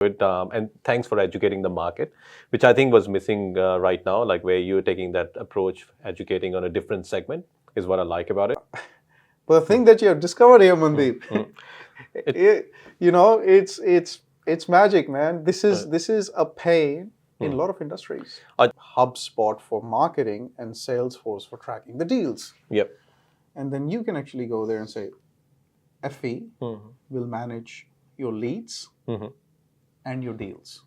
Good. And thanks for educating the market, which I think was missing right now, like where you're taking that approach, educating on a different segment is what I like about it. But the thing that you have discovered here, Mandeep, It- it's magic, man. This is a pain in a lot of industries. I- HubSpot for marketing and Salesforce for tracking the deals. Yep. And then you can actually go there and say, Effi will manage your leads and your deals.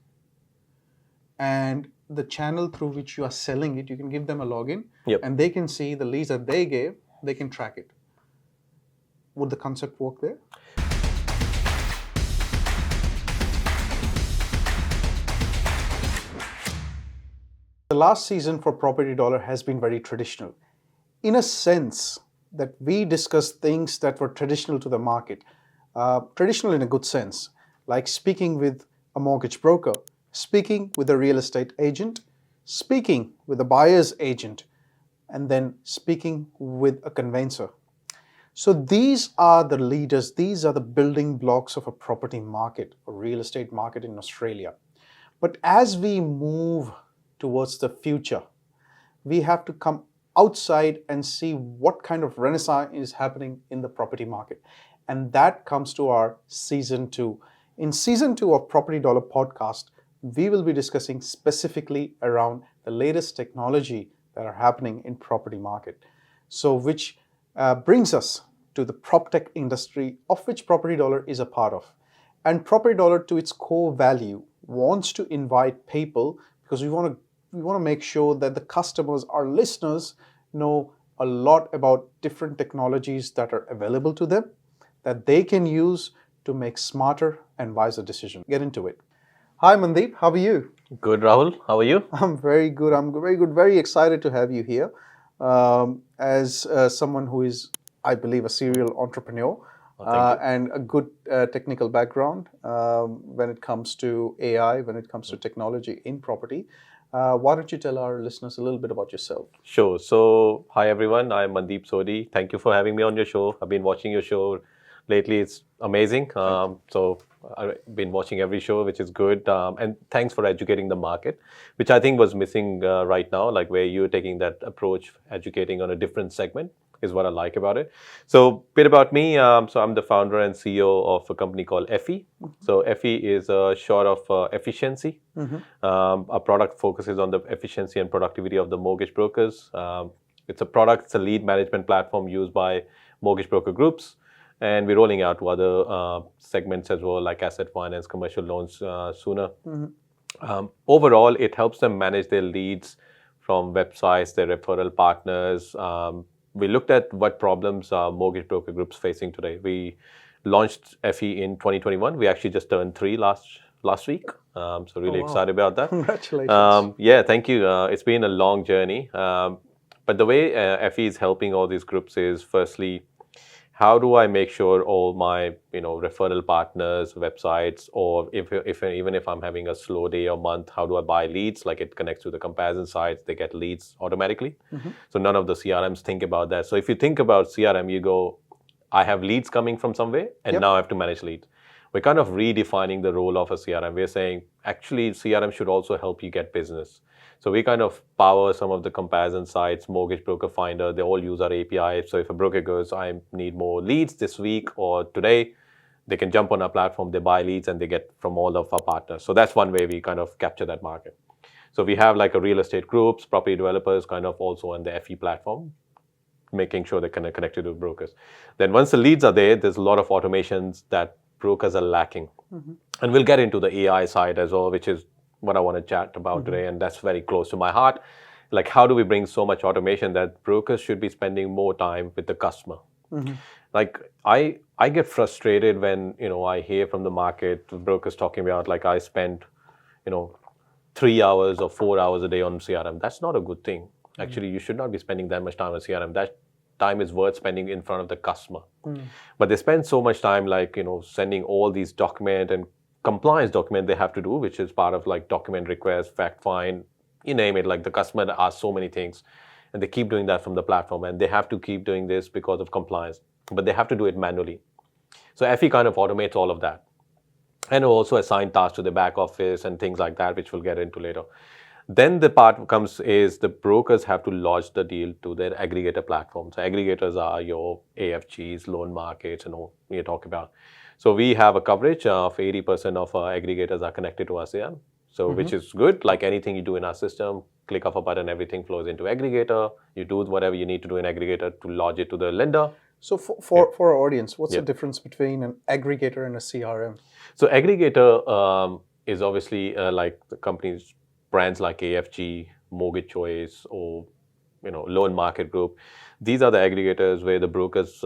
And the channel through which you are selling it, you can give them a login and they can see the leads that they gave, they can track it. Would the concept work there? The last season for Property Dollar has been very traditional. In a sense that we discussed things that were traditional to the market. Traditional in a good sense, like speaking with a mortgage broker, speaking with a real estate agent, speaking with a buyer's agent, and then speaking with a conveyancer. So these are the leaders, these are the building blocks of a property market, a real estate market in Australia. But as we move towards the future, we have to come outside and see what kind of renaissance is happening in the property market. And that comes to our season 2. In season 2 of Property Dollar podcast, we will be discussing specifically around the latest technology that are happening in property market. So which brings us to the Proptech industry, of which Property Dollar is a part of. And Property Dollar, to its core value, wants to invite people because we want to make sure that the customers, our listeners, know a lot about different technologies that are available to them that they can use to make smarter and wiser decisions. Get into it. Hi Mandeep, how are you? Good, Rahul. How are you? I'm very good. I'm very good. Very excited to have you here. As someone who is, I believe, a serial entrepreneur and a good technical background when it comes to AI, when it comes to technology in property. Why don't you tell our listeners a little bit about yourself? Sure. So, hi everyone. I'm Mandeep Sodhi. Thank you for having me on your show. I've been watching your show lately. It's amazing. So I've been watching every show, which is good. And thanks for educating the market, which I think was missing right now, like where you're taking that approach, educating on a different segment is what I like about it. So bit about me. So I'm the founder and CEO of a company called Effi. So Effi is a short of efficiency. Our product focuses on the efficiency and productivity of the mortgage brokers. It's a lead management platform used by mortgage broker groups. And we're rolling out to other segments as well, like asset finance, commercial loans sooner. Overall, it helps them manage their leads from websites, their referral partners. We looked at what problems are mortgage broker groups facing today. We launched Effi in 2021. We actually just turned 3 last week. So really excited about that. Congratulations. Yeah, thank you. It's been a long journey. But the way Effi is helping all these groups is, firstly, how do I make sure all my referral partners, websites, or even if I'm having a slow day or month, how do I buy leads? Like it connects to the comparison sites, they get leads automatically. So none of the CRMs think about that. So if you think about CRM, you go, I have leads coming from somewhere, and now I have to manage leads. We're kind of redefining the role of a CRM. We're saying, actually, CRM should also help you get business. So we kind of power some of the comparison sites, Mortgage Broker Finder, they all use our API. So if a broker goes, I need more leads this week or today, they can jump on our platform, they buy leads, and they get from all of our partners. So that's one way we kind of capture that market. So we have like a real estate groups, property developers kind of also on the Effi platform, making sure they're connected to brokers. Then once the leads are there, there's a lot of automations that brokers are lacking. And we'll get into the AI side as well, which is what I want to chat about today, and that's very close to my heart. Like, how do we bring so much automation that brokers should be spending more time with the customer? Like, I get frustrated when I hear from the market brokers talking about, like, I spend 3 hours or 4 hours a day on CRM. That's not a good thing. Actually, you should not be spending that much time on CRM. That time is worth spending in front of the customer. But they spend so much time, like sending all these document and compliance document they have to do, which is part of like document request, fact find, you name it. Like the customer asks so many things, and they keep doing that from the platform, and they have to keep doing this because of compliance, but they have to do it manually. So Effi kind of automates all of that. and also assign tasks to the back office and things like that, which we'll get into later. Then the part comes is the brokers have to lodge the deal to their aggregator platforms. So aggregators are your AFGs, loan markets, and all you talk about. So we have a coverage of 80% of our aggregators are connected to our CRM. So which is good. Like anything you do in our system, click of a button, everything flows into aggregator. You do whatever you need to do in aggregator to lodge it to the lender. So for our audience, what's the difference between an aggregator and a CRM? So aggregator is obviously like the companies, brands like AFG, Mortgage Choice, or Loan Market Group. These are the aggregators where the brokers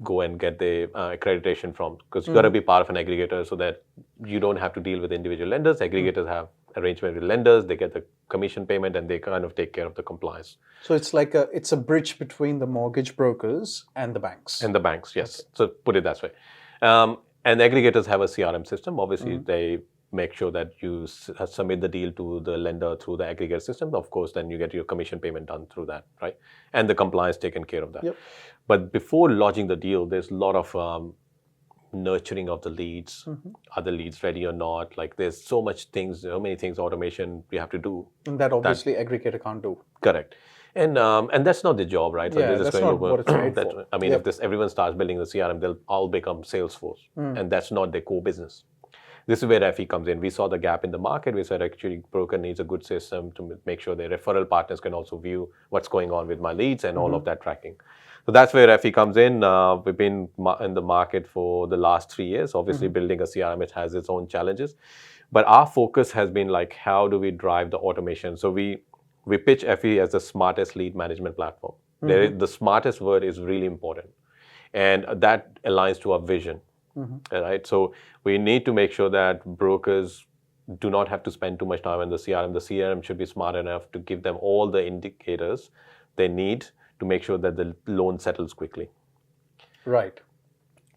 go and get the accreditation from, because you got to be part of an aggregator so that you don't have to deal with individual lenders. Aggregators have arrangement with lenders, they get the commission payment, and they kind of take care of the compliance. So it's like it's a bridge between the mortgage brokers and the banks. And the banks, yes. Okay. So put it that way. And aggregators have a CRM system. Obviously, they make sure that you submit the deal to the lender through the aggregate system. Of course, then you get your commission payment done through that, right? And the compliance taken care of that. Yep. But before lodging the deal, there's a lot of nurturing of the leads. Are the leads ready or not? Like there's so many things, automation we have to do. And that obviously aggregator can't do. Correct. And that's not the job, right? So yeah, that's not what it's made for. I mean, if everyone starts building the CRM, they'll all become Salesforce, and that's not their core business. This is where Effi comes in. We saw the gap in the market. We said actually broker needs a good system to make sure their referral partners can also view what's going on with my leads and all of that tracking. So that's where Effi comes in. We've been in the market for the last 3 years. Obviously, building a CRM, it has its own challenges. But our focus has been like, how do we drive the automation? So we pitch Effi as the smartest lead management platform. The smartest word is really important. And that aligns to our vision. Right? So we need to make sure that brokers do not have to spend too much time on the CRM. The CRM should be smart enough to give them all the indicators they need to make sure that the loan settles quickly. Right.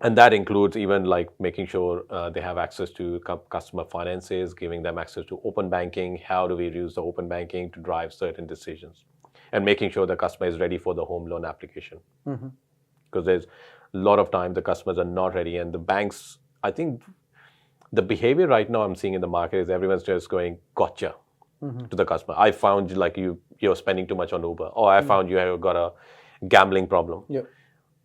And that includes even like making sure they have access to customer finances, giving them access to open banking. How do we use the open banking to drive certain decisions? And making sure the customer is ready for the home loan application. Because there's a lot of time the customers are not ready. And the banks, I think the behavior right now I'm seeing in the market is everyone's just going, gotcha, to the customer. I found like you're spending too much on Uber. Or I found you have got a gambling problem. Yep.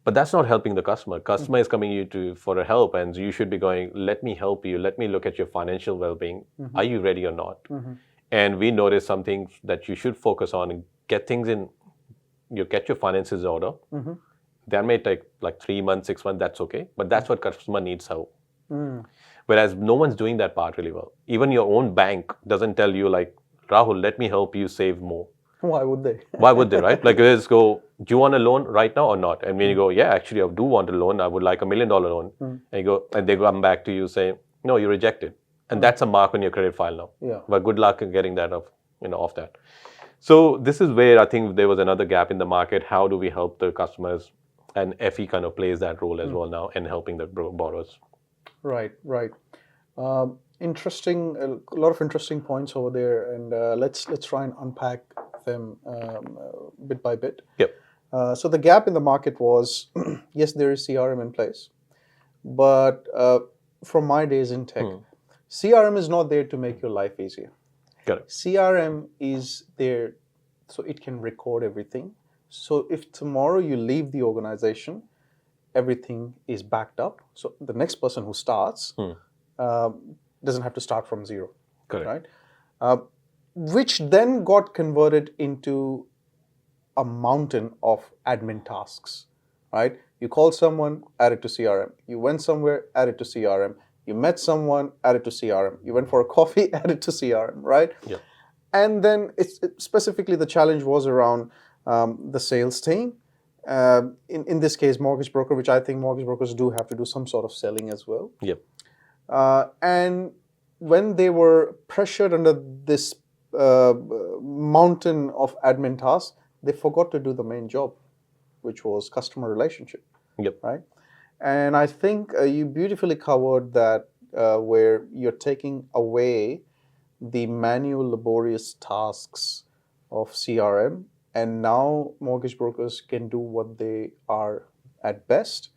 But that's not helping the customer. Customer is coming for a help, and you should be going, let me help you. Let me look at your financial well-being. Are you ready or not? And we noticed something that you should focus on and get things in. You get your finances in order. That may take like 3 months, 6 months. That's okay. But that's what customer needs help. Whereas no one's doing that part really well. Even your own bank doesn't tell you like, Rahul, let me help you save more. Why would they? Why would they, right? Like, let's go, do you want a loan right now or not? And when you go, yeah, actually, I do want a loan. I would like $1 million loan. And you go, and they come back to you saying, no, you rejected. And that's a mark on your credit file now. Yeah. But good luck in getting that off that. So this is where I think there was another gap in the market. How do we help the customers? And Effi kind of plays that role as well now in helping the borrowers. Right. Interesting, a lot of interesting points over there, and let's try and unpack them bit by bit. Yep. So the gap in the market was, yes, there is CRM in place, but from my days in tech, CRM is not there to make your life easier. Correct. CRM is there so it can record everything. So if tomorrow you leave the organization, everything is backed up. So the next person who starts doesn't have to start from zero. Correct. Right? Which then got converted into a mountain of admin tasks. Right? You call someone, add it to CRM. You went somewhere, add it to CRM. You met someone, add it to CRM. You went for a coffee, add it to CRM. Right? Yeah. And then specifically the challenge was around the sales team. In this case, mortgage broker, which I think mortgage brokers do have to do some sort of selling as well. Yep. And when they were pressured under this mountain of admin tasks, they forgot to do the main job, which was customer relationship. Yep. Right? And I think you beautifully covered that where you're taking away the manual, laborious tasks of CRM, and now mortgage brokers can do what they are at best,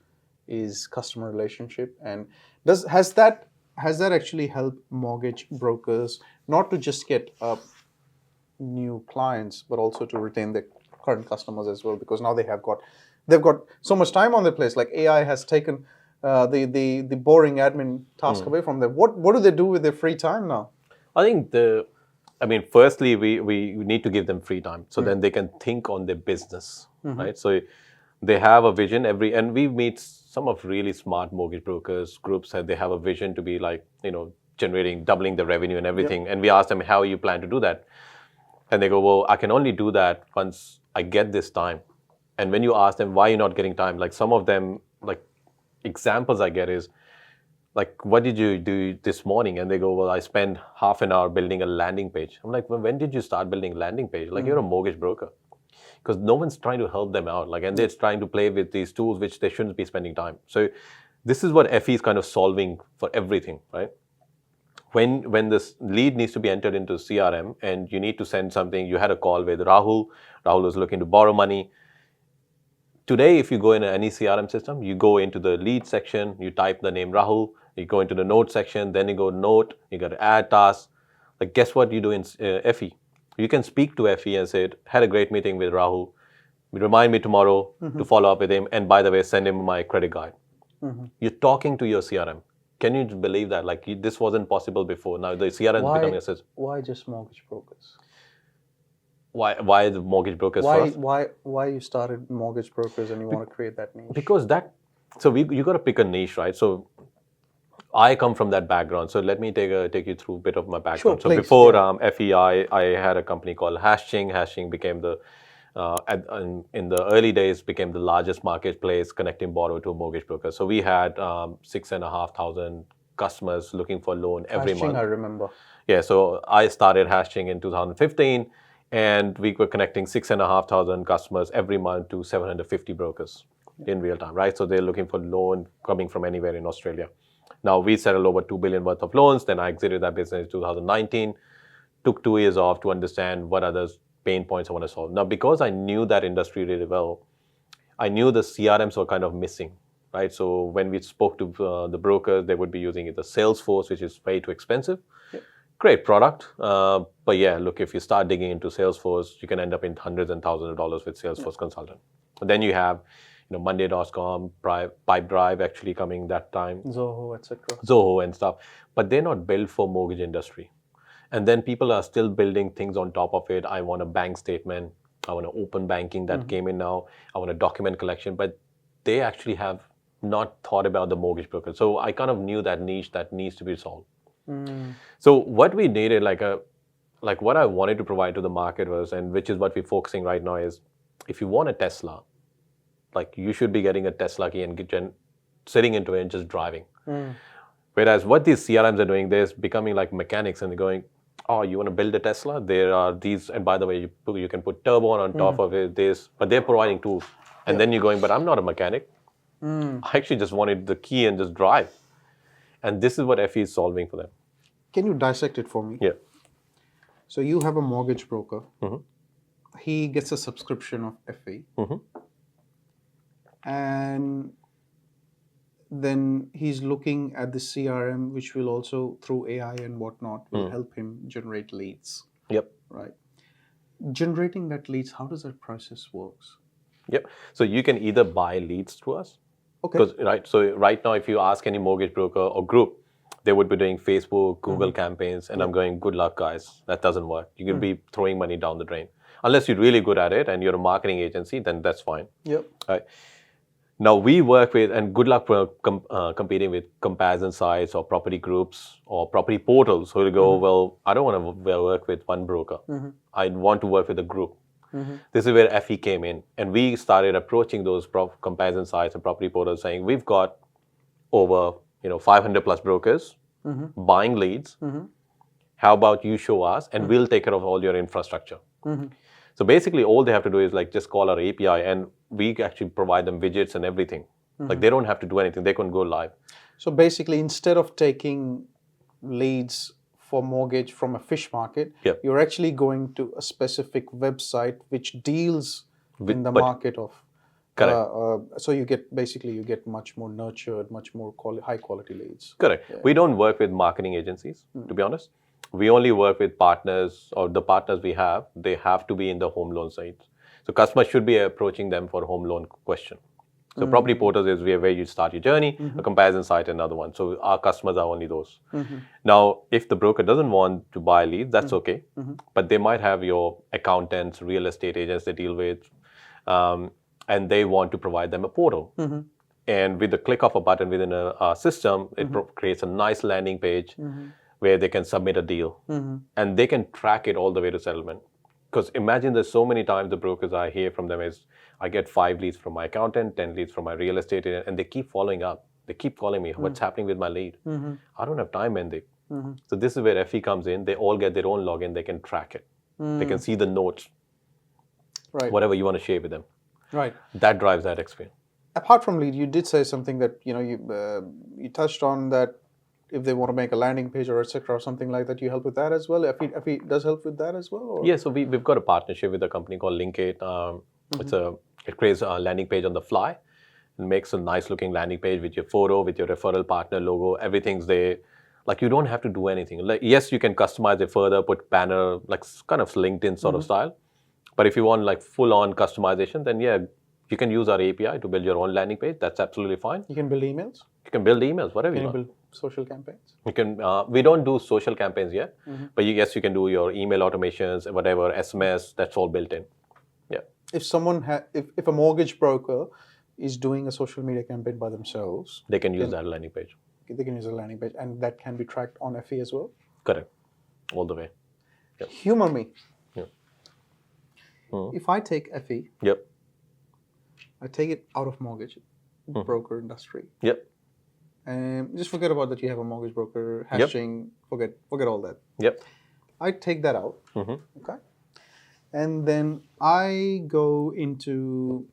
is customer relationship. And has that has that actually helped mortgage brokers not to just get new clients, but also to retain their current customers as well? Because now they've got so much time on their place. Like AI has taken the boring admin task away from them. What do they do with their free time now? I think firstly, we need to give them free time so then they can think on their business, right? So they have a vision and we meet some of really smart mortgage brokers groups and they have a vision to be like, generating, doubling the revenue and everything. And we ask them, how you plan to do that? And they go, well, I can only do that once I get this time. And when you ask them, why you're not getting time? Like some of them, like examples I get is, like, what did you do this morning? And they go, well, I spent half an hour building a landing page. I'm like, well, when did you start building landing page? Like, you're a mortgage broker. Because no one's trying to help them out. Like, and they're trying to play with these tools, which they shouldn't be spending time. So this is what Effie is kind of solving for everything, right? When this lead needs to be entered into CRM and you need to send something, you had a call with Rahul. Rahul was looking to borrow money. Today, if you go in any CRM system, you go into the lead section, you type the name Rahul, you go into the note section, then you go note, you got to add tasks. Like, guess what you do in Effie? You can speak to Effie and say, had a great meeting with Rahul. Remind me tomorrow to follow up with him. And by the way, send him my credit card. You're talking to your CRM. Can you believe that? Like, this wasn't possible before. Now the CRM is becoming a system. Why just mortgage brokers? Why the mortgage brokers first? Why you started mortgage brokers and you want to create that niche? Because you got to pick a niche, right? So I come from that background. So let me take you through a bit of my background. Sure, so please, before Effie, I had a company called Hashing. Hashing became in the early days became the largest marketplace connecting borrower to a mortgage broker. So we had 6,500 customers looking for a loan every month. I remember. Yeah, so I started Hashing in 2015, and we were connecting 6,500 customers every month to 750 brokers in real time, right? So they're looking for loan coming from anywhere in Australia. Now we settled over 2 billion worth of loans. Then I exited that business in 2019. Took 2 years off to understand what other pain points I want to solve. Now, because I knew that industry really well, I knew the CRMs were kind of missing, right? So when we spoke to the brokers, they would be using either Salesforce, which is way too expensive. Yep. Great product, but yeah, look, if you start digging into Salesforce, you can end up in hundreds and thousands of dollars with Salesforce Consultant. But then you have, Monday.com, Pipedrive actually coming that time, Zoho, etc. Zoho and stuff, but they're not built for mortgage industry. And then people are still building things on top of it. I want a bank statement. I want an open banking that came in now. I want a document collection, but they actually have not thought about the mortgage broker. So I kind of knew that niche that needs to be solved. So what we needed, like what I wanted to provide to the market was, and which is what we're focusing right now is, if you want a Tesla, like you should be getting a Tesla key and sitting into it and just driving. Whereas what these CRMs are doing, they're becoming like mechanics and they're going, oh, you want to build a Tesla? There are these, and by the way, you can put turbo on top of it, but they're providing tools. And then you're going, but I'm not a mechanic. I actually just wanted the key and just drive. And this is what Effie is solving for them. Can you dissect it for me? Yeah. So you have a mortgage broker. He gets a subscription of Effie. And then he's looking at the CRM, which will also, through AI and whatnot, will help him generate leads. Yep. Right. Generating that leads, how does that process works? Yep. So you can either buy leads through us. Okay. Right. So right now, if you ask any mortgage broker or group, they would be doing Facebook, Google campaigns, and I'm going, good luck, guys. That doesn't work. You could be throwing money down the drain. Unless you're really good at it and you're a marketing agency, then that's fine. Yep. Right. Now we work with, and good luck for competing with comparison sites or property groups or property portals who will go, well, I don't want to work with one broker. I want to work with a group. This is where Effie came in. And we started approaching those comparison sites and property portals saying, we've got over 500 plus brokers buying leads. How about you show us and we'll take care of all your infrastructure. So basically all they have to do is like just call our API and we actually provide them widgets and everything. Like they don't have to do anything. They can go live. So basically instead of taking leads for mortgage from a fish market, you're actually going to a specific website which deals in the market of Correct. So you get much more nurtured, much more high quality leads. Correct. Yeah. We don't work with marketing agencies, to be honest. We only work with partners, or the partners we have, they have to be in the home loan side. So customers should be approaching them for home loan question. So property portals is where you start your journey, a comparison site, another one. So our customers are only those. Now, if the broker doesn't want to buy leads, that's okay. But they might have your accountants, real estate agents they deal with, and they want to provide them a portal. And with the click of a button within a system, it creates a nice landing page where they can submit a deal. And they can track it all the way to settlement. Because imagine there's so many times the brokers I hear from them is, I get 5 leads from my accountant, 10 leads from my real estate agent, and they keep following up. They keep calling me, what's happening with my lead? I don't have time, Mandeep. So this is where Effie comes in. They all get their own login. They can track it. They can see the notes, Right. whatever you want to share with them. Right. That drives that experience. Apart from lead, you did say something that you touched on, that if they want to make a landing page or etc. or something like that, you help with that as well. Effie does help with that as well. Or? Yeah, so we've got a partnership with a company called Linkate. It creates a landing page on the fly and makes a nice looking landing page with your photo, with your referral partner logo. Everything's there. Like, you don't have to do anything. Like, yes, you can customize it further, put banner, like kind of LinkedIn sort of style. But if you want like full on customization, then yeah, you can use our API to build your own landing page. That's absolutely fine. You can build emails. You can build emails, whatever Can you you want. build social campaigns? You can. We don't do social campaigns yet, but yes, you can do your email automations, whatever, SMS. That's all built in. Yeah. If someone if a mortgage broker is doing a social media campaign by themselves, They can use that landing page. they can use a landing page, and that can be tracked on Effie as well. Correct. All the way. Humor me. Yeah. If I take Effie, Yep. I take it out of mortgage broker industry, Yep. and just forget about that. You have a mortgage broker hashing. Forget all that. Yep. I take that out. Okay, and then I go into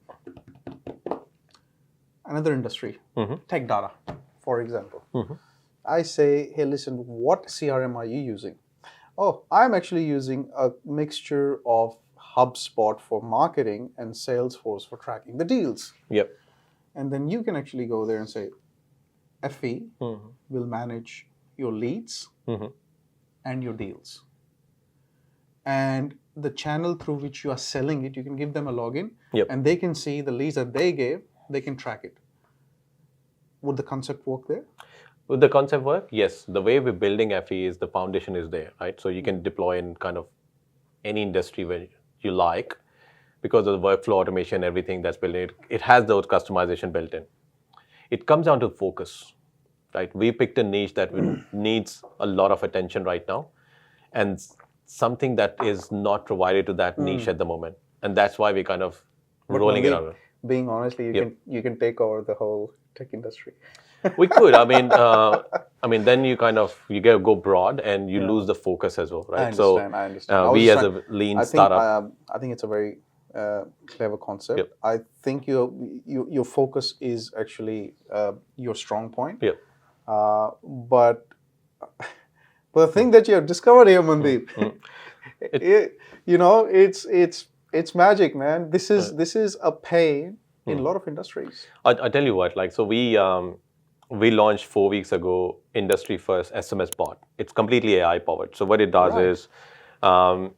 another industry, tech data, for example. I say, hey, listen, what CRM are you using? Oh, I'm actually using a mixture of HubSpot for marketing and Salesforce for tracking the deals. Yep. And then you can actually go there and say, Effie will manage your leads and your deals. And the channel through which you are selling it, you can give them a login, and they can see the leads that they gave, they can track it. Would the concept work there? Would the concept work? Yes. The way we're building Effie is the foundation is there, right? So you can deploy in kind of any industry where you like, because of the workflow automation, everything that's built in. It has those customization built in. It comes down to focus, right? We picked a niche that needs a lot of attention right now, and something that is not provided to that niche at the moment. And that's why we're kind of rolling it out. Being honestly, you can take over the whole tech industry. We could. I mean, then you go broad and you lose the focus as well, right? I understand. We as a lean startup. I think it's a very clever concept. I think your focus is actually your strong point. But the thing that you have discovered here, Mandeep, it's magic, man. This is a pain in a lot of industries. I tell you what, like, so we launched 4 weeks ago industry first SMS bot. It's completely AI powered. So what it does is a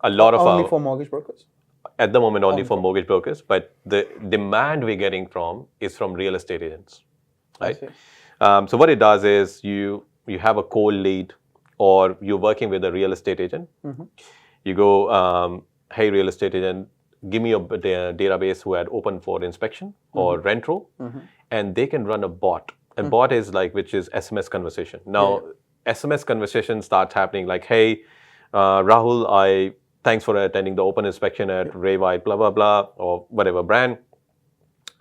lot of only for mortgage brokers. At the moment, only for mortgage brokers, but the demand we're getting is from real estate agents, right? So what it does is you have a cold lead, or you're working with a real estate agent. You go, hey, real estate agent, give me your database who had open for inspection or rental, and they can run a bot. A bot is which is SMS conversation. Now, SMS conversation starts happening like, hey, Rahul, thanks for attending the open inspection at Ray White, blah, blah, blah, or whatever brand.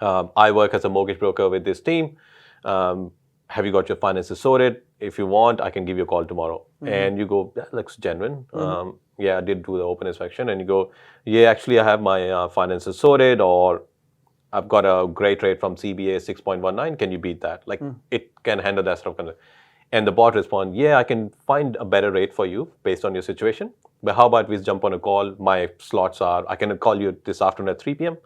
I work as a mortgage broker with this team. Have you got your finances sorted? If you want, I can give you a call tomorrow. And you go, that looks genuine. Yeah, I did do the open inspection. And you go, yeah, actually, I have my finances sorted, or I've got a great rate from CBA 6.19. Can you beat that? It can handle that stuff. And the bot responds, yeah, I can find a better rate for you based on your situation. But how about we jump on a call? My slots are, I can call you this afternoon at 3 p.m.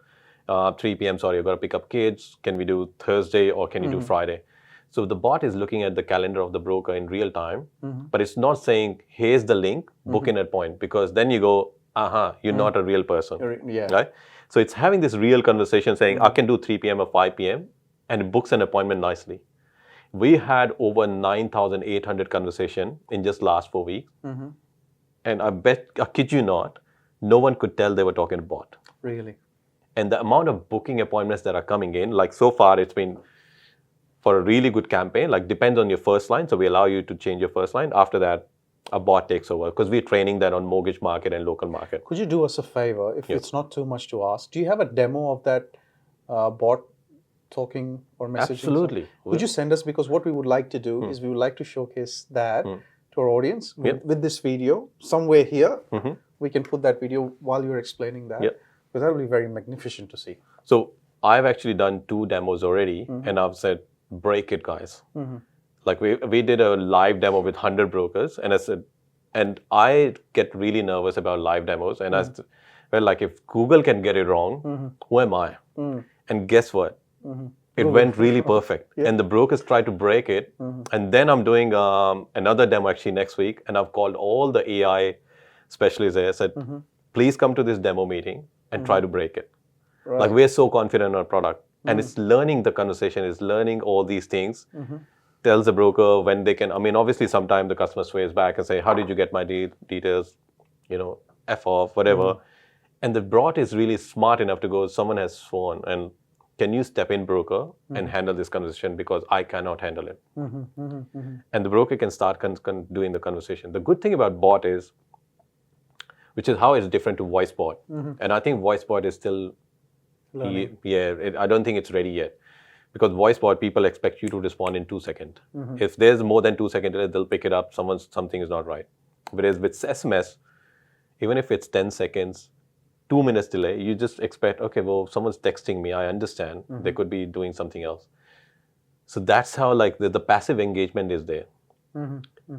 3 p.m. Sorry, I've got to pick up kids. Can we do Thursday or can you do Friday? So the bot is looking at the calendar of the broker in real time, but it's not saying, here's the link, book in at point, because then you go, you're not a real person, Yeah. right? So it's having this real conversation saying, I can do 3 p.m. or 5 p.m. and it books an appointment nicely. We had over 9,800 conversation in just last 4 weeks. And I kid you not, no one could tell they were talking to bot. Really? And the amount of booking appointments that are coming in, like so far it's been for a really good campaign, like depends on your first line. So we allow you to change your first line. After that, a bot takes over because we're training that on mortgage market and local market. Could you do us a favor, if it's not too much to ask? Do you have a demo of that bot talking or messaging? Absolutely. Could you send us? Because what we would like to do is we would like to showcase that to our audience with this video. Somewhere here, we can put that video while you're explaining that. Because that will be very magnificent to see. So I've actually done 2 demos already, and I've said, break it, guys. Like we did a live demo with 100 brokers, and I said, and I get really nervous about live demos, and I said, well, like if Google can get it wrong, who am I? And guess what? It went really perfect, and the brokers tried to break it, and then I'm doing another demo actually next week, and I've called all the AI specialists there. I said, please come to this demo meeting and try to break it. Right. Like we're so confident in our product, and it's learning the conversation, it's learning all these things. Tells the broker when they can. I mean, obviously, sometimes the customer sways back and say, "How did you get my details? You know, f off, whatever." And the bot is really smart enough to go, someone has phone, and can you step in, broker, and handle this conversation because I cannot handle it. And the broker can start doing the conversation. The good thing about bot is, which is how it's different to voice bot, and I think voice bot is still, I don't think it's ready yet. Because voice bot, people expect you to respond in 2 seconds. If there's more than 2 seconds, they'll pick it up. Something is not right. Whereas with SMS, even if it's 10 seconds, 2 minutes delay, you just expect, okay, well, someone's texting me. I understand. They could be doing something else. So that's how like the passive engagement is there.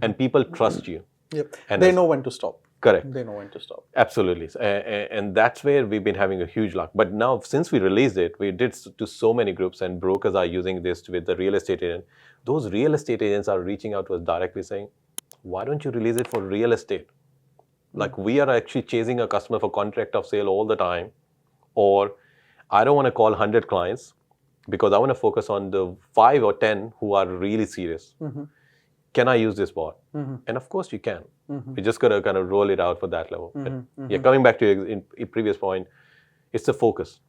And people trust you. And they know when to stop. Correct. They know when to stop. Absolutely. And that's where we've been having a huge luck. But now, since we released it, we did to so many groups, and brokers are using this with the real estate agent. Those real estate agents are reaching out to us directly saying, why don't you release it for real estate? Like we are actually chasing a customer for contract of sale all the time. Or I don't want to call 100 clients because I want to focus on the 5 or 10 who are really serious. Can I use this bot? And of course you can. You just got to kind of roll it out for that level. Yeah, coming back to your previous point, it's the focus.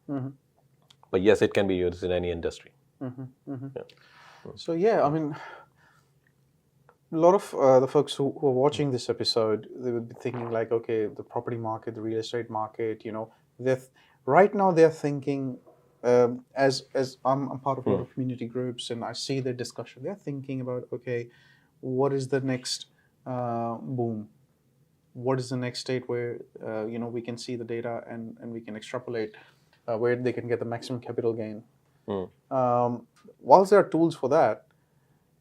But yes, it can be used in any industry. So yeah, I mean, a lot of the folks who are watching this episode, they would be thinking like, okay, the property market, the real estate market, you know, right now they're thinking, as I'm part of a lot of community groups and I see their discussion, they're thinking about, okay, what is the next boom? What is the next state where you know, we can see the data and we can extrapolate where they can get the maximum capital gain? Whilst there are tools for that,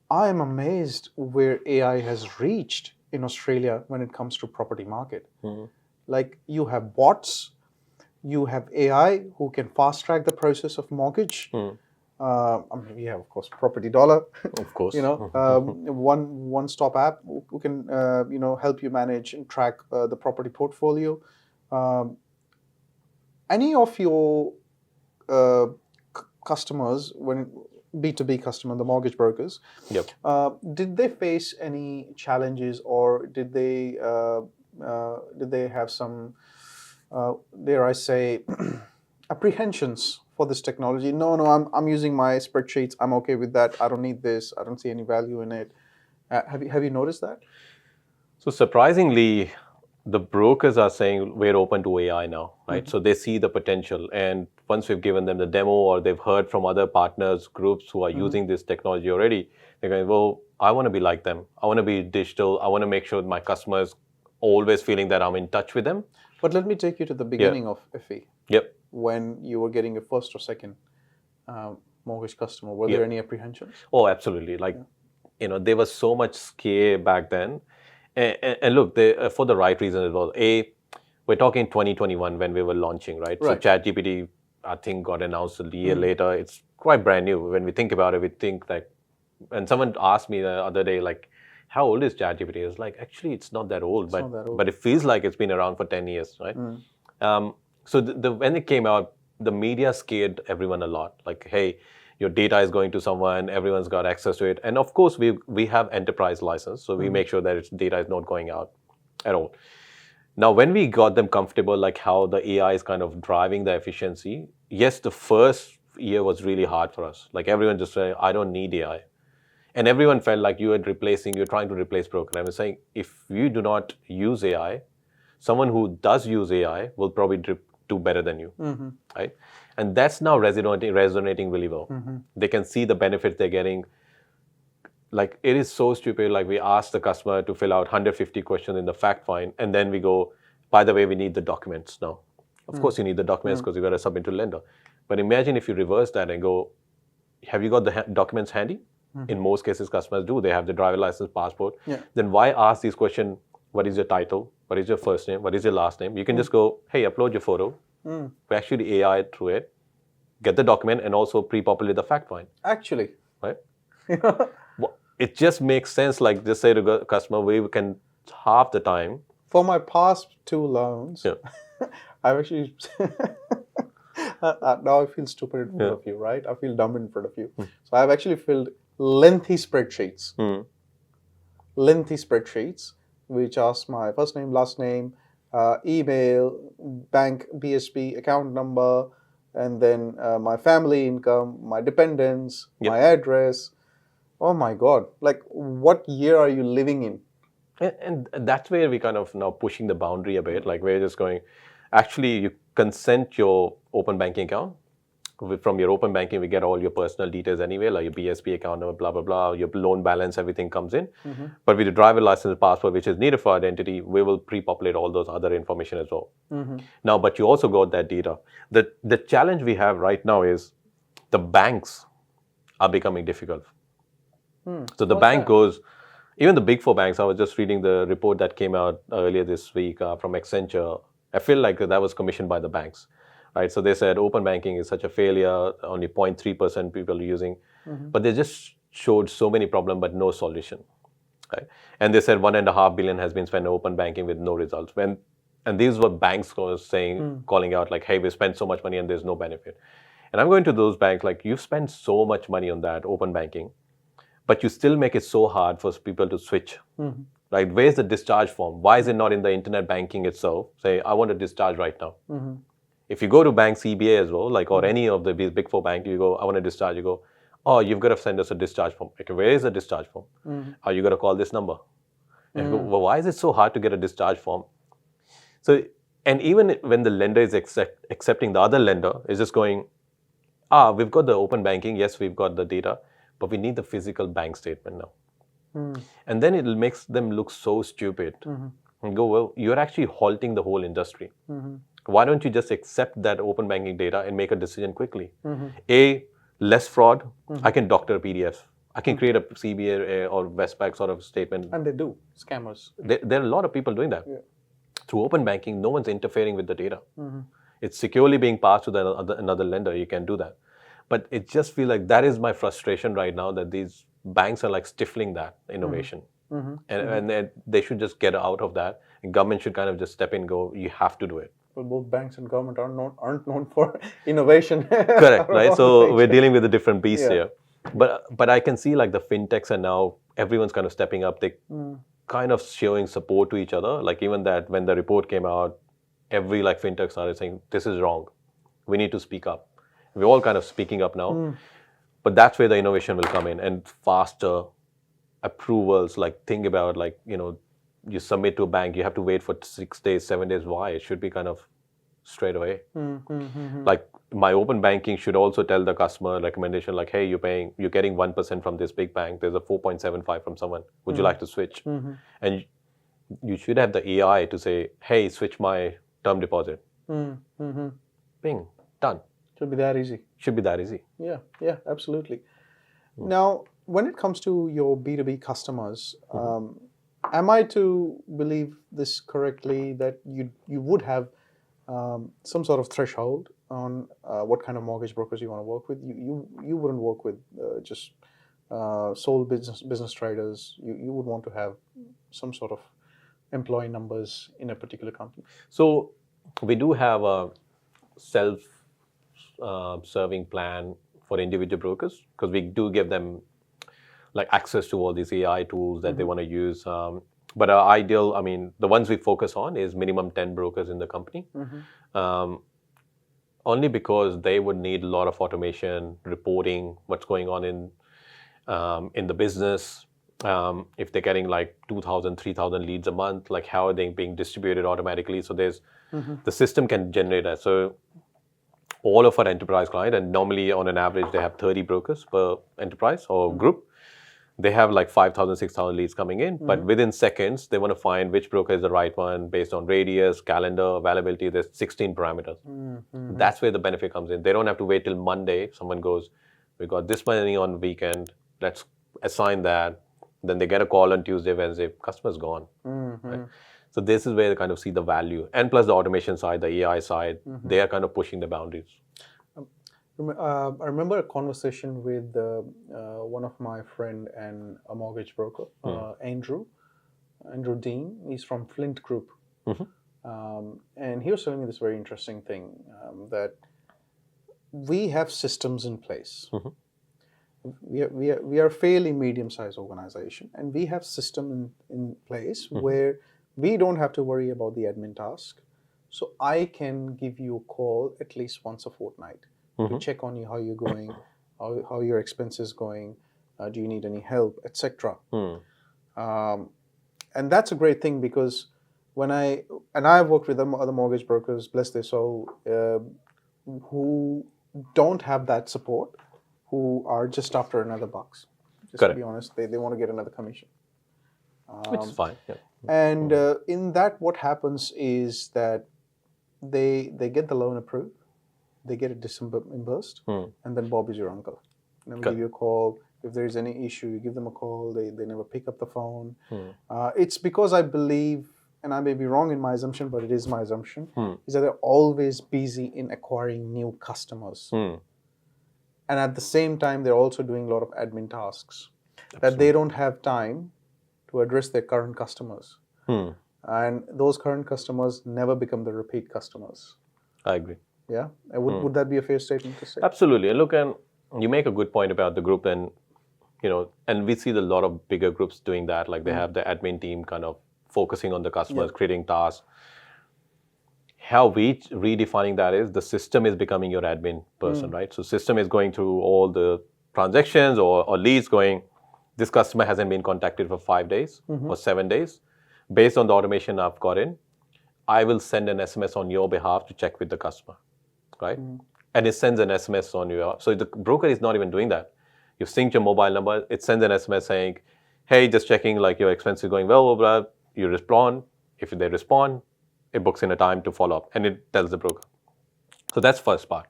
I am amazed where AI has reached in Australia when it comes to property market. Like you have bots, you have AI who can fast track the process of mortgage. I mean, we have, of course, Property Dollar. Of course. You know, one-stop app who can you know, help you manage and track the property portfolio. Any of your customers, when B2B customer, the mortgage brokers, did they face any challenges, or did they have some, dare I say, apprehensions for this technology? No, I'm using my spreadsheets. I'm okay with that. I don't need this. I don't see any value in it. Have you noticed that? So surprisingly, the brokers are saying we're open to AI now, right? So they see the potential, and once we've given them the demo or they've heard from other partners, groups who are using this technology already, they're going, well, I want to be like them. I want to be digital. I want to make sure my customers always feeling that I'm in touch with them. But let me take you to the beginning of Effi. When you were getting your first or second mortgage customer, were there any apprehensions? Oh, absolutely. Like, you know, there was so much scare back then. And look, for the right reason as well. We're talking 2021 when we were launching, right? So ChatGPT, I think got announced a year later. It's quite brand new. When we think about it, we think like, and someone asked me the other day, like, how old is ChatGPT? I was like, actually, it's not that old, not that old. but it feels like it's been around for 10 years, right? So when it came out, the media scared everyone a lot. Like, hey, your data is going to someone, everyone's got access to it. And of course, we have enterprise license, so we make sure that its data is not going out at all. Now, when we got them comfortable, like how the AI is kind of driving the efficiency, yes, the first year was really hard for us. Like everyone just said, I don't need AI. And everyone felt like you're trying to replace programmers, saying if you do not use AI, someone who does use AI will probably do better than you, right? And that's now resonating really well. They can see the benefits they're getting. Like it is so stupid. Like we ask the customer to fill out 150 questions in the fact find, and then we go, by the way, we need the documents now. Of course, you need the documents because you got to submit to lender. But imagine if you reverse that and go, have you got the documents handy? In most cases, customers do. They have the driver license, passport. Then why ask these questions? What is your title? What is your first name? What is your last name? You can just go, hey, upload your photo. We actually AI through it, get the document, and also pre-populate the fact find. Actually, right? It just makes sense. Like just say to the customer, we can half the time. For my past 2 loans, I've actually now I feel stupid in front of you, right? I feel dumb in front of you. So I've actually filled lengthy spreadsheets, which ask my first name, last name, email, bank, BSP, account number, and then my family income, my dependents, my address. Oh my God! Like, what year are you living in? And that's where we kind of now pushing the boundary a bit. Like we're just going, actually, you consent your open banking account. From your open banking, we get all your personal details anyway, like your BSP account number, blah, blah, blah, your loan balance, everything comes in. But with the driver license, passport, which is needed for identity, we will pre-populate all those other information as well. Now, but you also got that data. The challenge we have right now is the banks are becoming difficult. So the bank goes, even the big 4 banks, I was just reading the report that came out earlier this week from Accenture. I feel like that was commissioned by the banks. Right, so they said open banking is such a failure, only 0.3% people are using, but they just showed so many problems but no solution. Right? And they said 1.5 billion has been spent on open banking with no results. And these were banks saying, calling out like, hey, we spent so much money and there's no benefit. And I'm going to those banks like, you've spent so much money on that open banking, but you still make it so hard for people to switch. Right? Where's the discharge form? Why is it not in the internet banking itself? Say, I want to discharge right now. If you go to bank CBA as well, like or any of the big 4 banks, you go, I want to discharge. You go, oh, you've got to send us a discharge form. Okay, where is the discharge form? Oh, you got to call this number. And you go, well, why is it so hard to get a discharge form? So, and even when the lender is accepting, the other lender is just going, we've got the open banking. Yes, we've got the data, but we need the physical bank statement now. And then it makes them look so stupid. And go, well, you're actually halting the whole industry. Why don't you just accept that open banking data and make a decision quickly? Less fraud. I can doctor PDFs. I can create a CBA or Westpac sort of statement. And they do, scammers. There are a lot of people doing that. Through open banking, no one's interfering with the data. It's securely being passed to another lender. You can do that. But it just feels like that is my frustration right now, that these banks are like stifling that innovation. And they should just get out of that. And government should kind of just step in and go, you have to do it. Well, both banks and government aren't known for innovation. Correct, right? So we're dealing with a different beast here. But I can see like the fintechs are now, everyone's kind of stepping up. They kind of showing support to each other. Like even that when the report came out, every like fintech started saying, this is wrong. We need to speak up. We're all kind of speaking up now. But that's where the innovation will come in, and faster approvals. Like think about like, you submit to a bank, you have to wait for 6 days, 7 days. Why? It should be kind of straight away. Like my open banking should also tell the customer recommendation like, hey, you're getting 1% from this big bank. There's a 4.75 from someone. Would you like to switch? And you should have the AI to say, hey, switch my term deposit. Bing, done. Should be that easy. Should be that easy. Yeah, absolutely. Now, when it comes to your B2B customers, am I to believe this correctly that you would have some sort of threshold on what kind of mortgage brokers you want to work with. You wouldn't work with just sole business traders. You would want to have some sort of employee numbers in a particular company. So we do have a self-serving plan for individual brokers because we do give them like access to all these AI tools that they want to use. But our ideal, I mean, the ones we focus on is minimum 10 brokers in the company. Um, only because they would need a lot of automation, reporting, what's going on in the business. If they're getting like 2,000, 3,000 leads a month, like how are they being distributed automatically? So there's the system can generate that. So all of our enterprise client, and normally on an average they have 30 brokers per enterprise or group. They have like 5,000, 6,000 leads coming in, but within seconds they want to find which broker is the right one based on radius, calendar, availability. There's 16 parameters. That's where the benefit comes in. They don't have to wait till Monday. Someone goes, we got this money on weekend, let's assign that. Then they get a call on Tuesday, Wednesday, customer's gone. Right? So this is where they kind of see the value. And plus the automation side, the AI side, they are kind of pushing the boundaries. I remember a conversation with one of my friend and a mortgage broker, Andrew Dean. He's from Flint Group. And he was telling me this very interesting thing, that we have systems in place. We are a fairly medium-sized organization, and we have system in place where we don't have to worry about the admin task. So I can give you a call at least once a fortnight to check on you, how you're going, how your expenses going, do you need any help, etc. And that's a great thing, because when I've worked with other mortgage brokers, bless their soul, who don't have that support, who are just after another bucks. Just Correct. to be honest, they want to get another commission. Which is fine. Yeah. And in that, what happens is that they get the loan approved, they get it disbursed, and then Bob is your uncle. And then we give you a call. If there's any issue, you give them a call. They never pick up the phone. It's because I believe, and I may be wrong in my assumption, but it is my assumption, is that they're always busy in acquiring new customers. And at the same time, they're also doing a lot of admin tasks that they don't have time to address their current customers. And those current customers never become the repeat customers. I agree. Yeah? Would that be a fair statement to say? Absolutely. And look, and you make a good point about the group, and and we see a lot of bigger groups doing that. Like they have the admin team kind of focusing on the customers, creating tasks. How we redefining that is the system is becoming your admin person, right? So system is going through all the transactions or leads going, this customer hasn't been contacted for 5 days or 7 days. Based on the automation I've got in, I will send an SMS on your behalf to check with the customer, right? And it sends an SMS on your, so the broker is not even doing that. You've synced your mobile number, it sends an SMS saying, hey, just checking like your expense is going well, blah, blah. You respond. If they respond, it books in a time to follow up, and it tells the broker. So that's first part.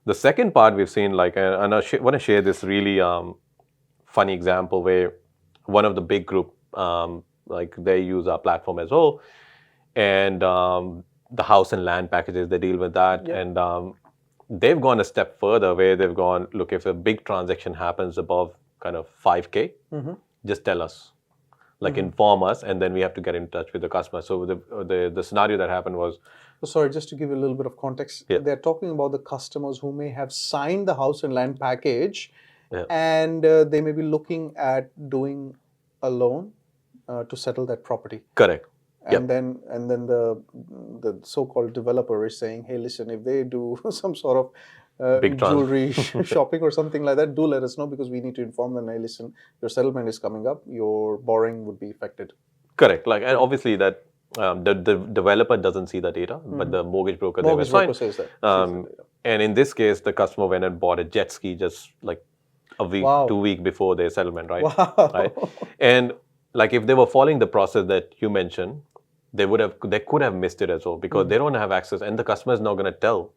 The second part we've seen, like, and I want to share this really funny example where one of the big group, like they use our platform as well, and the house and land packages, they deal with that, and they've gone a step further where they've gone, look, if a big transaction happens above kind of 5K, just tell us. Like inform us, and then we have to get in touch with the customer. So the scenario that happened was... So sorry, just to give you a little bit of context, they're talking about the customers who may have signed the house and land package, and they may be looking at doing a loan to settle that property. Correct. And then the so-called developer is saying, hey, listen, if they do some sort of jewelry shopping or something like that, do let us know, because we need to inform them, hey, listen, your settlement is coming up, your borrowing would be affected. Correct. Like, and obviously that the developer doesn't see the data, but the mortgage broker Says that. And in this case, the customer went and bought a jet ski just like a week, 2 weeks before their settlement, right? Right? And like if they were following the process that you mentioned, they could have missed it as well, because they don't have access, and the customer is not going to tell,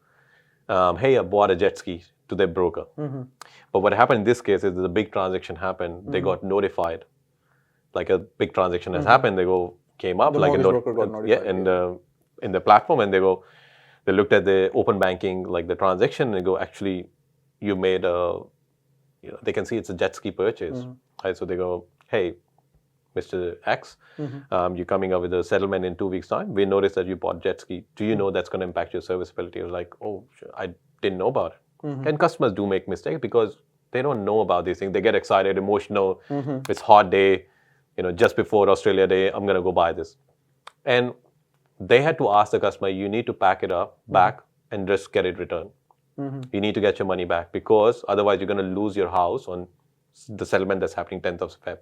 hey, I bought a jet ski to their broker. But what happened in this case is the big transaction happened. They got notified, like a big transaction has happened. They came up, the like mortgage broker got notified. in the platform, and they go, They looked at the open banking, like the transaction, and they go, actually, you made a, they can see it's a jet ski purchase, right? So they go, hey, Mr. X, you're coming up with a settlement in 2 weeks' time. We noticed that you bought jet ski. Do you know that's going to impact your serviceability? I was like, oh, sure. I didn't know about it. And customers do make mistakes because they don't know about these things. They get excited, emotional. It's hot day, just before Australia Day, I'm going to go buy this. And they had to ask the customer, you need to pack it up back and just get it returned. You need to get your money back because otherwise you're going to lose your house on the settlement that's happening 10th of Feb.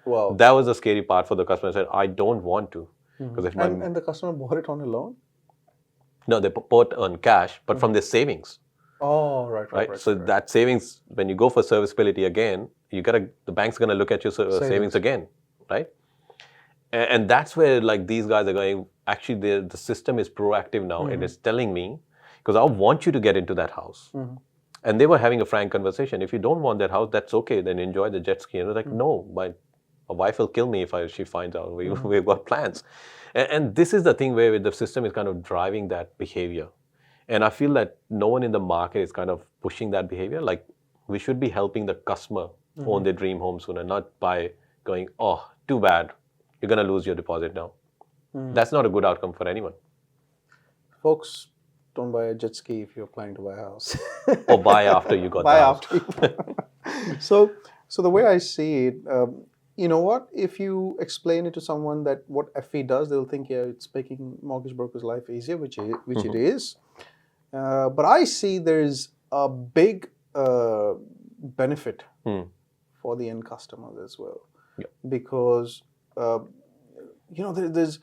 Wow. That was the scary part for the customer. I said, I don't want to. Because if and the customer bought it on a loan? No, they bought on cash, but from their savings. Oh, right. So that savings, when you go for serviceability again, the bank's gonna look at your savings again, right? And that's where like these guys are going. Actually, the system is proactive now, and it's telling me because I want you to get into that house. And they were having a frank conversation. If you don't want that house, that's okay. Then enjoy the jet ski. And I was like, no, my wife will kill me if she finds out we've got plans. And this is the thing where the system is kind of driving that behavior. And I feel that no one in the market is kind of pushing that behavior. Like we should be helping the customer own their dream home sooner, not by going, oh, too bad, you're going to lose your deposit now. That's not a good outcome for anyone. Folks, don't buy a jet ski if you're planning to buy a house. Or buy after you got the house. So the way I see it, you know what? If you explain it to someone that what Effie does, they'll think, yeah, it's making mortgage brokers' life easier, which it is. But I see there's a big benefit for the end customers as well. Yep. Because there's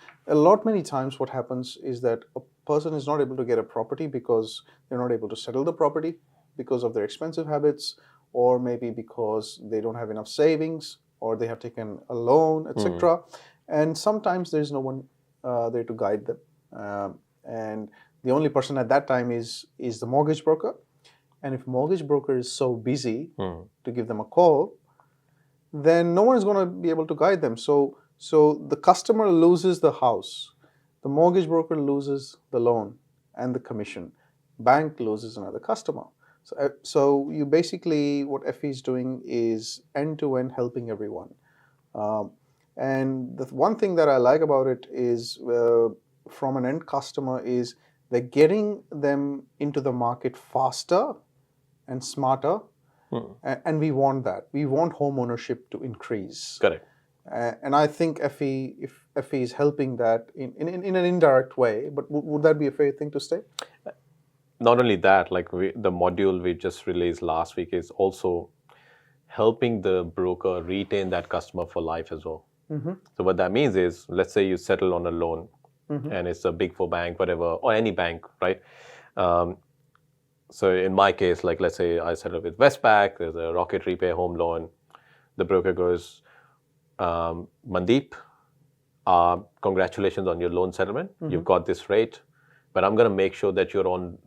many times what happens is that a person is not able to get a property because they're not able to settle the property because of their expensive habits, or maybe because they don't have enough savings, or they have taken a loan, etc. And sometimes there's no one there to guide them. And the only person at that time is the mortgage broker. And if mortgage broker is so busy to give them a call, then no one is going to be able to guide them. So the customer loses the house, the mortgage broker loses the loan and the commission, bank loses another customer. So you basically, what Effie is doing is end-to-end helping everyone. And the one thing that I like about it is from an end customer is they're getting them into the market faster and smarter. And we want that. We want home ownership to increase. Correct. And I think Effie is helping that in an indirect way. But would that be a fair thing to say? Not only that, like the module we just released last week is also helping the broker retain that customer for life as well. So what that means is, let's say you settle on a loan and it's a Big Four bank, whatever, or any bank, right? So in my case, like let's say I settle with Westpac, there's a Rocket Repay home loan. The broker goes, Mandeep, congratulations on your loan settlement. You've got this rate, but I'm going to make sure that you're on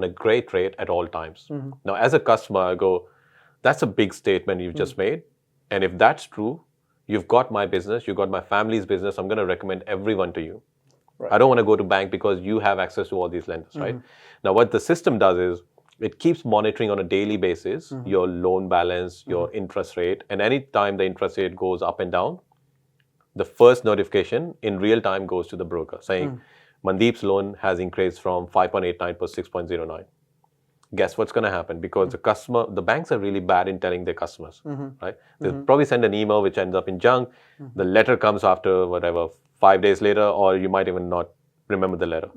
a great rate at all times. Now, as a customer, I go, that's a big statement you've just made. And if that's true, you've got my business, you've got my family's business, I'm going to recommend everyone to you. Right. I don't want to go to bank because you have access to all these lenders, right? Now, what the system does is it keeps monitoring on a daily basis your loan balance, your interest rate, and any time the interest rate goes up and down, the first notification in real time goes to the broker saying, Mandeep's loan has increased from 5.89 to 6.09. Guess what's going to happen? Because the banks are really bad in telling their customers, right? They'll probably send an email which ends up in junk. The letter comes after 5 days later, or you might even not remember the letter.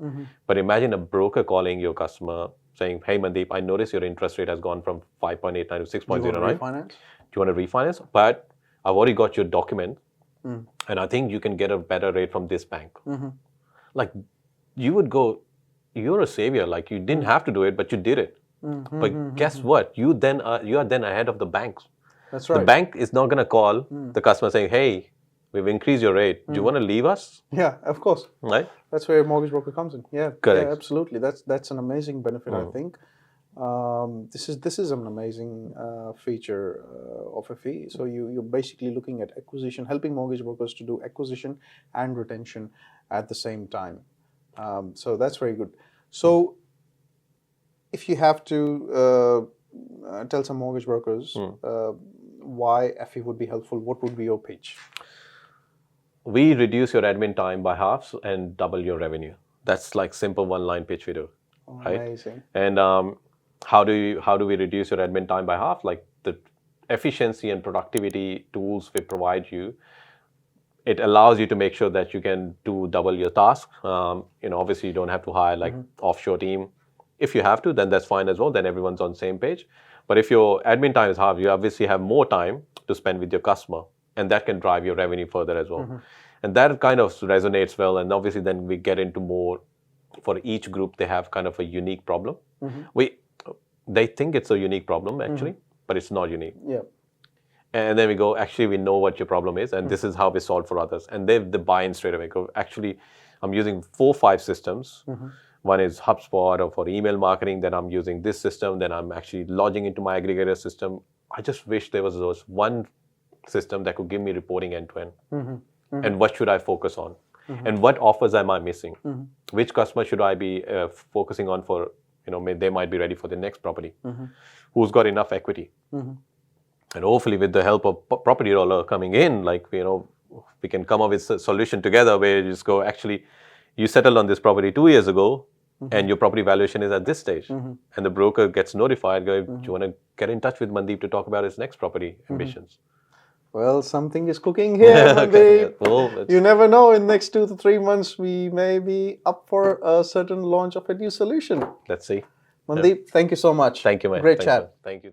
But imagine a broker calling your customer saying, hey Mandeep, I noticed your interest rate has gone from 5.89 to 6.09. Do you want to refinance? But I've already got your document and I think you can get a better rate from this bank. Like you would go, you're a savior. Like you didn't have to do it, but you did it. But guess what? You are then ahead of the banks. That's right. The bank is not going to call the customer saying, hey, we've increased your rate. Do you want to leave us? Yeah, of course. Right? That's where a mortgage broker comes in. Yeah, correct. Yeah, absolutely. That's an amazing benefit, I think. This is an amazing feature of Effie. So you're basically looking at acquisition, helping mortgage brokers to do acquisition and retention at the same time. So that's very good. So if you have to tell some mortgage brokers why Effie would be helpful, what would be your pitch? We reduce your admin time by half and double your revenue. That's like simple one-line pitch we do, right? Amazing. And how do we reduce your admin time by half? Like the efficiency and productivity tools we provide you, it allows you to make sure that you can do double your task. Obviously you don't have to hire like offshore team. If you have to, then that's fine as well. Then everyone's on the same page. But if your admin time is half, you obviously have more time to spend with your customer, and that can drive your revenue further as well. And that kind of resonates well. And obviously then we get into more, for each group, they have kind of a unique problem. They think it's a unique problem actually, but it's not unique. Yeah. And then we go, actually, we know what your problem is, and this is how we solve for others. And they buy in straight away. Go, actually, I'm using 4-5 systems. One is HubSpot or for email marketing, then I'm using this system, then I'm actually logging into my aggregator system. I just wish there was one system that could give me reporting end to end. And what should I focus on? And what offers am I missing? Which customer should I be focusing on for, they might be ready for the next property? Who's got enough equity? And hopefully with the help of property roller coming in, we can come up with a solution together where you just go, actually, you settled on this property 2 years ago, and your property valuation is at this stage. And the broker gets notified, go, do you want to get in touch with Mandeep to talk about his next property ambitions? Well, something is cooking here, Mandeep. Well, you never know, in next 2 to 3 months, we may be up for a certain launch of a new solution. Let's see. Mandeep, thank you so much. Thank you, man. Great chat. Thank you.